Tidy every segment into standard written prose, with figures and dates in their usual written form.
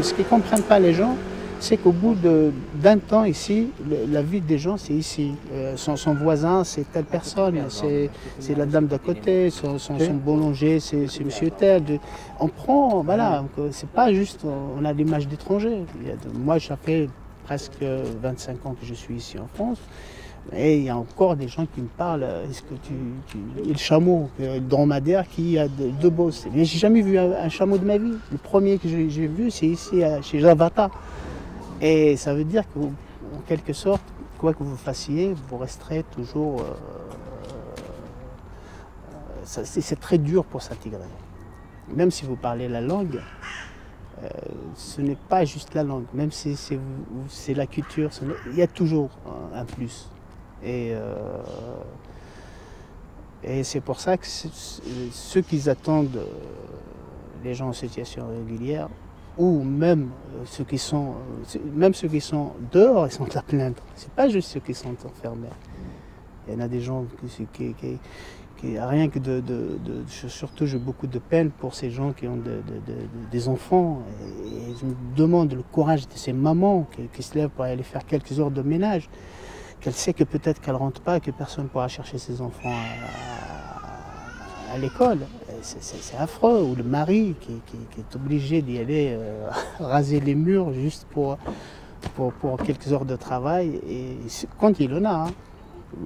ce qu'ils ne comprennent pas les gens, c'est qu'au bout d'un temps ici, la vie des gens, c'est ici. Son voisin, c'est telle personne, c'est la dame d'à côté, son boulanger, c'est monsieur tel. On prend, voilà, c'est pas juste, on a l'image d'étranger. Moi, ça fait presque 25 ans que je suis ici en France. Et il y a encore des gens qui me parlent, est-ce que le chameau, le dromadaire qui a deux bosses. Mais j'ai jamais vu un chameau de ma vie. Le premier que j'ai vu, c'est ici, chez Javata. Et ça veut dire qu'en quelque sorte, quoi que vous fassiez, vous resterez toujours... c'est très dur pour s'intégrer. Même si vous parlez la langue, ce n'est pas juste la langue. Même si c'est la culture, il y a toujours un plus. Et c'est pour ça que ceux qui attendent les gens en situation régulière, ou même ceux qui sont dehors, ils sont à plaindre. C'est pas juste ceux qui sont enfermés. Il y en a des gens qui rien que surtout j'ai beaucoup de peine pour ces gens qui ont des enfants. Et je me demande le courage de ces mamans qui se lèvent pour aller faire quelques heures de ménage, qu'elle sait que peut-être qu'elle ne rentre pas, que personne ne pourra chercher ses enfants à l'école. C'est affreux. Ou le mari qui est obligé d'y aller raser les murs juste pour quelques heures de travail. Et quand il en a. Hein.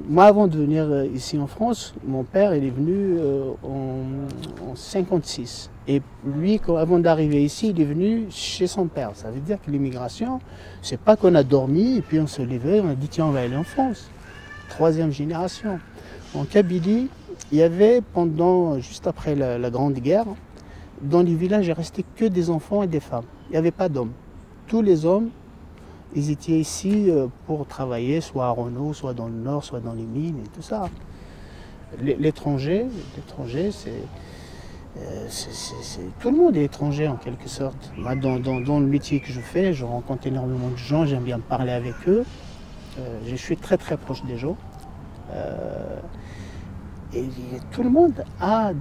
Moi, avant de venir ici en France, mon père il est venu en 56. Et lui, avant d'arriver ici, il est venu chez son père. Ça veut dire que l'immigration, c'est pas qu'on a dormi et puis on se levait, on a dit tiens, on va aller en France. Troisième génération. En Kabylie, il y avait juste après la Grande Guerre, dans les villages, il ne restait que des enfants et des femmes. Il n'y avait pas d'hommes. Tous les hommes, ils étaient ici pour travailler, soit à Renault, soit dans le Nord, soit dans les mines et tout ça. L'étranger, tout le monde est étranger en quelque sorte. Moi, dans le métier que je fais, je rencontre énormément de gens, j'aime bien parler avec eux. Je suis très très proche des gens. Et tout le monde a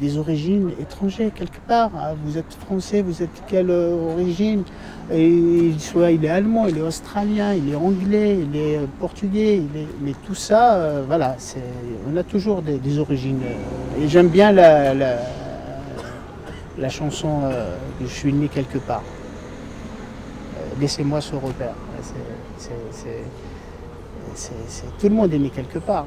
des origines étrangères quelque part. Vous êtes français, vous êtes quelle origine? Et soit il est allemand, il est australien, il est anglais, il est portugais, mais tout ça, voilà, on a toujours des origines. Et j'aime bien la chanson Je suis né quelque part. Laissez-moi ce repère. Tout le monde est né quelque part.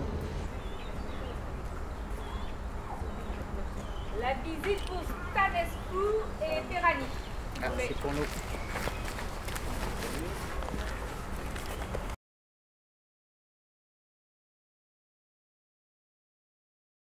La visite pour Stanescu et Ferrani. Ah, c'est pour nous.